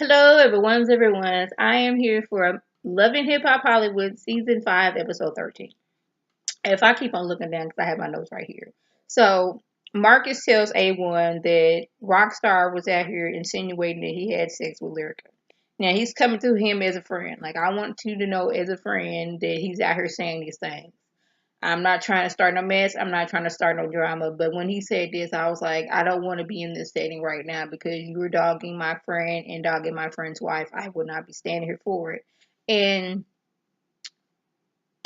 Hello, everyone's. I am here for Loving Hip Hop Hollywood Season 5, Episode 13. If I keep on looking down, because I have my notes right here. So, Marcus tells A1 that Rockstar was out here insinuating that he had sex with Lyrica. Now, he's coming to him as a friend. Like, I want you to know as a friend that he's out here saying these things. I'm not trying to start no mess. I'm not trying to start no drama. But when he said this, I was like, I don't want to be in this setting right now because you're dogging my friend and dogging my friend's wife. I would not be standing here for it. And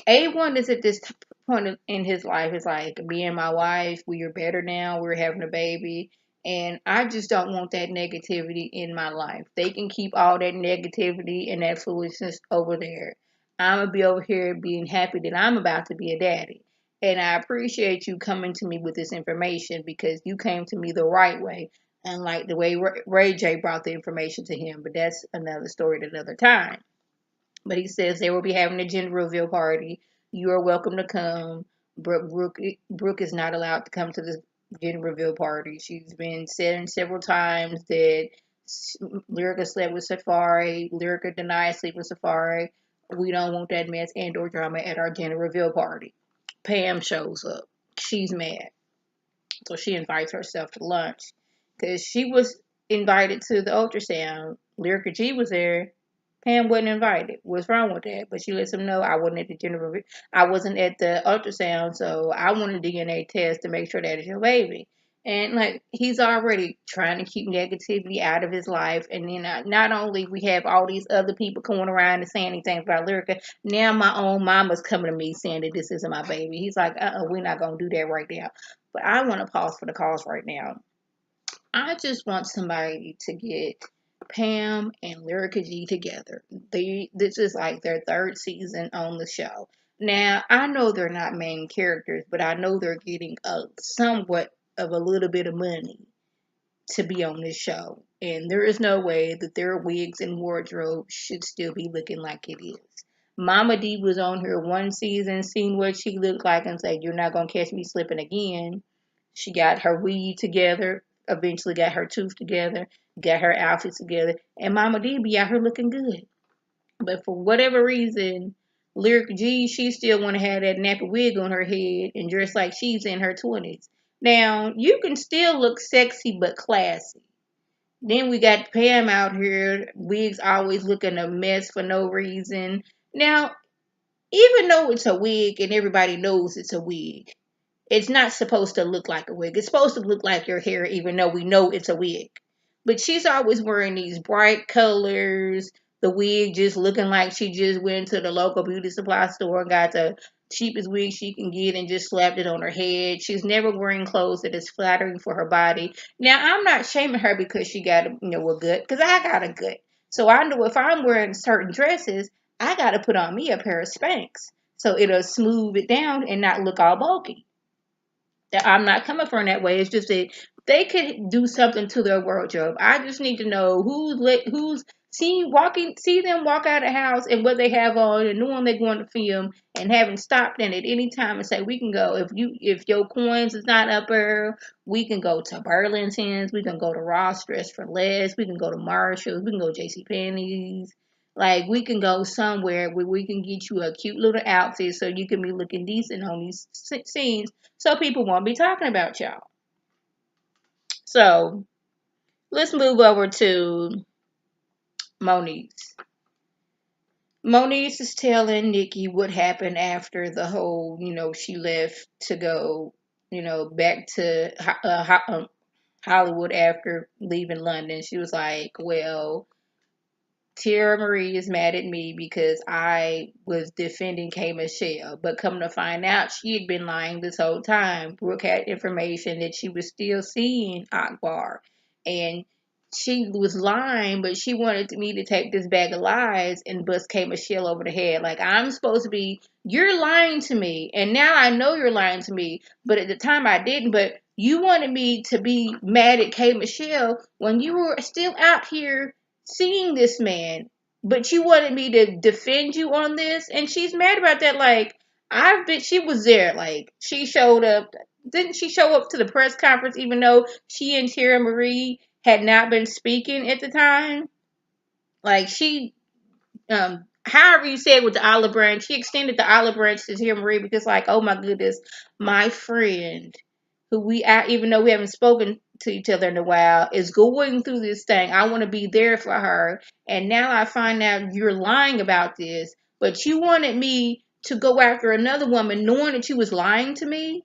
A1 is at this point in his life. It's like, me and my wife, we are better now. We're having a baby. And I just don't want that negativity in my life. They can keep all that negativity and that foolishness over there. I'm going to be over here being happy that I'm about to be a daddy. And I appreciate you coming to me with this information because you came to me the right way, unlike the way Ray J brought the information to him. But that's another story at another time. But he says they will be having a gender reveal party. You are welcome to come. Brooke is not allowed to come to the gender reveal party. She's been saying several times that Lyrica slept with Safari. Lyrica denied sleep with Safari. We don't want that mess and or drama at our gender reveal party. Pam shows up. She's mad. So she invites herself to lunch because she was invited to the ultrasound. Lyrica G was there. Pam wasn't invited. What's wrong with that? But she lets him know I wasn't at the general. I wasn't at the ultrasound, so I want a DNA test to make sure that is your baby. And like he's already trying to keep negativity out of his life, and then not only we have all these other people coming around and saying anything about Lyrica, now my own mama's coming to me saying that this isn't my baby. He's like, we're not gonna do that right now. But I want to pause for the cause right now. I just want somebody to get Pam and Lyrica G together. This is like their third season on the show. Now I know they're not main characters, but I know they're getting a somewhat of a little bit of money to be on this show. And there is no way that their wigs and wardrobe should still be looking like it is. Mama D was on here one season, seen what she looked like, and said, "You're not gonna catch me slipping again." She got her weed together, eventually got her tooth together, got her outfits together, and Mama D be out here looking good. But for whatever reason, Lyric G, she still want to have that nappy wig on her head and dress like she's in her 20s. Now, you can still look sexy but classy. Then we got Pam out here, wigs always looking a mess for no reason. Now, even though it's a wig and everybody knows it's a wig, it's not supposed to look like a wig. It's supposed to look like your hair, even though we know it's a wig. But she's always wearing these bright colors. The wig just looking like she just went to the local beauty supply store and got the cheapest wig she can get and just slapped it on her head. She's never wearing clothes that is flattering for her body. Now, I'm not shaming her because she got a gut, because I got a gut. So I know if I'm wearing certain dresses, I got to put on me a pair of Spanx so it'll smooth it down and not look all bulky. I'm not coming from that way. It's just that they could do something to their wardrobe. I just need to know who's see them walk out of the house and what they have on and knowing they're going to film and having stopped in at any time and say we can go if your coins is not up there, we can go to Burlington's, we can go to Ross Dress for Less, we can go to Marshalls, we can go to J.C. Penney's. Like we can go somewhere where we can get you a cute little outfit so you can be looking decent on these scenes so people won't be talking about y'all. So let's move over to Moniece. Moniece is telling Nikki what happened after the whole, she left to go, back to Hollywood after leaving London. She was like, well, Teairra Marie is mad at me because I was defending K. Michelle, but come to find out, she had been lying this whole time. Brooke had information that she was still seeing Akbar, and she was lying, but she wanted me to take this bag of lies and bust K. Michelle over the head. Like, I'm supposed to be, you're lying to me, and now I know you're lying to me, but at the time I didn't, but you wanted me to be mad at K. Michelle when you were still out here seeing this man, but you wanted me to defend you on this, and she's mad about that. Like, she was there. Like, she showed up. Didn't she show up to the press conference even though she and Teairra Marie had not been speaking at the time? Like however you said with the olive branch, she extended the olive branch to Tia Marie because, like, oh my goodness, my friend, who even though we haven't spoken to each other in a while, is going through this thing. I want to be there for her, and now I find out you're lying about this, but you wanted me to go after another woman, knowing that you was lying to me.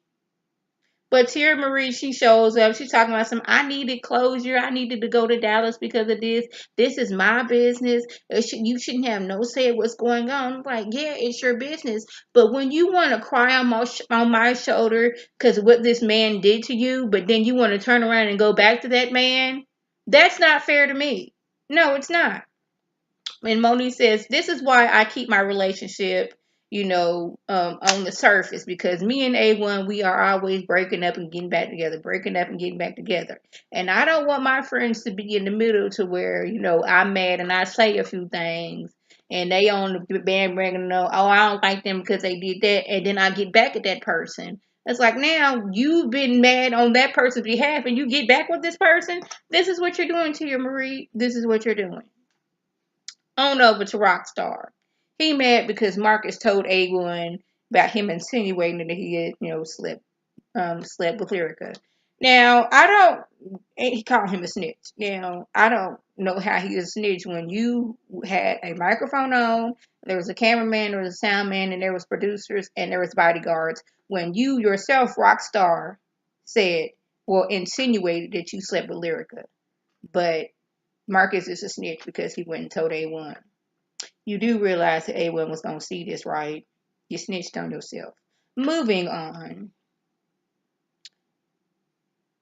But Teairra Marie, she shows up. She's talking about I needed closure. I needed to go to Dallas because of this. This is my business. You shouldn't have no say at what's going on. I'm like, yeah, it's your business. But when you want to cry on my shoulder because of what this man did to you, but then you want to turn around and go back to that man, that's not fair to me. No, it's not. And Monique says, this is why I keep my relationship, on the surface, because me and A1, we are always breaking up and getting back together, breaking up and getting back together. And I don't want my friends to be in the middle to where, I'm mad and I say a few things and they on the bandwagon, oh, I don't like them because they did that. And then I get back at that person. It's like, now you've been mad on that person's behalf and you get back with this person. This is what you're doing to your Marie. This is what you're doing. On over to Rockstar. He mad because Marcus told A1 about him insinuating that he had, slept with Lyrica. Now, I don't, he called him a snitch. Now, I don't know how he is a snitch when you had a microphone on, there was a cameraman, there was a sound man, and there was producers, and there was bodyguards. When you yourself, Rockstar, said, well, insinuated that you slept with Lyrica. But Marcus is a snitch because he went and told A1. You do realize that A1 was going to see this, right? You snitched on yourself. Moving on.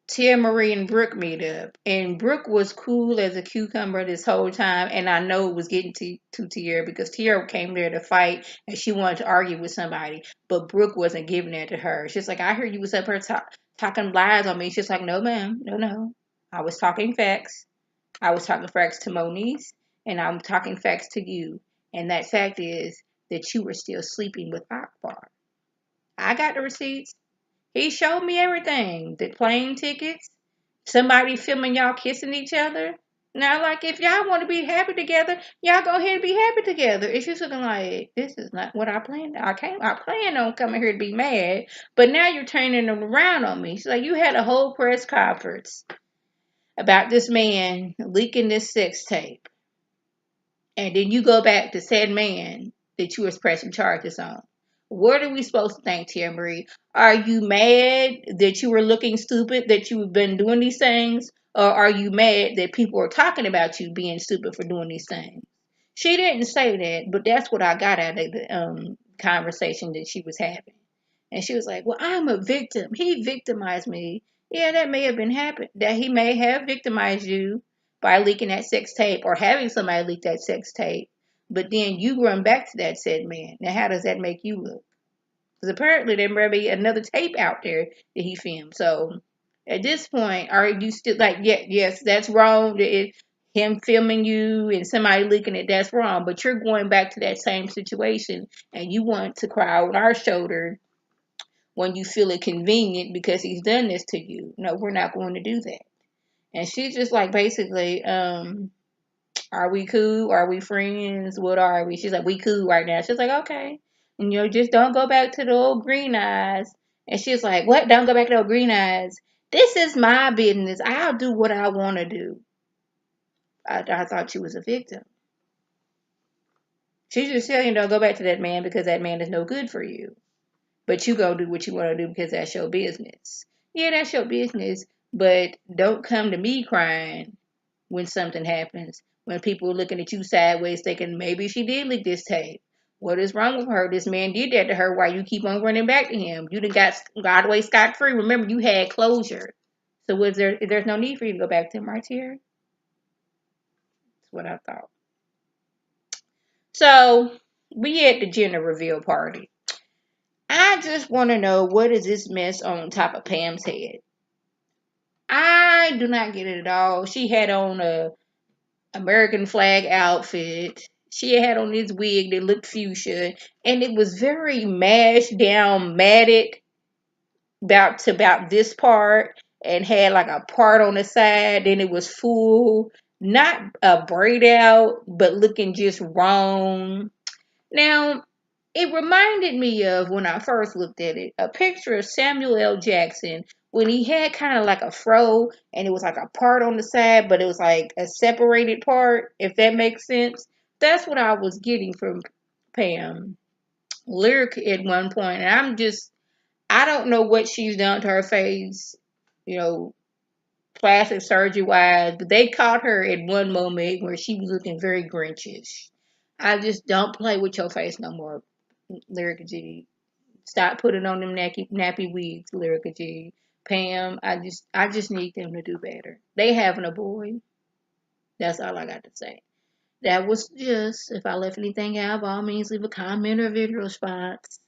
Teairra Marie and Brooke meet up. And Brooke was cool as a cucumber this whole time. And I know it was getting to Teairra because Teairra came there to fight and she wanted to argue with somebody. But Brooke wasn't giving that to her. She's like, I heard you was up here talking lies on me. She's like, no, ma'am. No. I was talking facts. I was talking facts to Moniece, and I'm talking facts to you. And that fact is that you were still sleeping with Akbar. I got the receipts. He showed me everything. The plane tickets, somebody filming y'all kissing each other. Now, like, if y'all want to be happy together, y'all go ahead and be happy together. It's just looking like, this is not what I planned. I planned on coming here to be mad, but now you're turning them around on me. She's like, you had a whole press conference about this man leaking this sex tape. And then you go back to said man that you was pressing charges on. What are we supposed to think, Teairra Marie? Are you mad that you were looking stupid, that you've been doing these things? Or are you mad that people are talking about you being stupid for doing these things? She didn't say that, but that's what I got out of the conversation that she was having. And she was like, well, I'm a victim. He victimized me. Yeah, that may have been happened. That he may have victimized you by leaking that sex tape or having somebody leak that sex tape. But then you run back to that said man. Now, how does that make you look? Because apparently there may be another tape out there that he filmed. So at this point, are you still like, yeah, yes, that's wrong. Him filming you and somebody leaking it, that's wrong. But you're going back to that same situation and you want to cry on our shoulder when you feel it convenient because he's done this to you. No, we're not going to do that. And she's just like, basically, are we cool? Are we friends? What are we? She's like, we cool right now. She's like, okay. And, just don't go back to the old green eyes. And she's like, what? Don't go back to the old green eyes. This is my business. I'll do what I want to do. I thought she was a victim. She's just telling you, don't go back to that man because that man is no good for you. But you go do what you want to do because that's your business. Yeah, that's your business. But don't come to me crying when something happens. When people are looking at you sideways thinking maybe she did leak this tape. What is wrong with her? This man did that to her. Why you keep on running back to him? You done got away scot-free. Remember, you had closure. So there's no need for you to go back to him right here? That's what I thought. So we at the gender reveal party. I just want to know, what is this mess on top of Pam's head? I do not get it at all. She had on a American flag outfit. She had on this wig that looked fuchsia, and it was very mashed down, matted about this part, and had like a part on the side. Then it was full. not a braid out, but looking just wrong. Now, it reminded me of when I first looked at it, a picture of Samuel L. Jackson when he had kind of like a fro and it was like a part on the side, but it was like a separated part, if that makes sense. That's what I was getting from Pam Lyric at one point. And I don't know what she's done to her face, you know, plastic surgery wise, but they caught her at one moment where she was looking very Grinchish. I just don't play with your face no more, Lyrica G. Stop putting on them nappy wigs, Lyrica G. Pam, I just need them to do better. They having a boy. That's all I got to say. That was just, if I left anything out, by all means leave a comment or video response.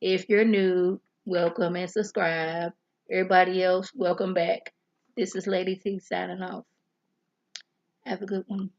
If you're new, welcome and subscribe. Everybody else, welcome back. This is Lady T signing off. Have a good one.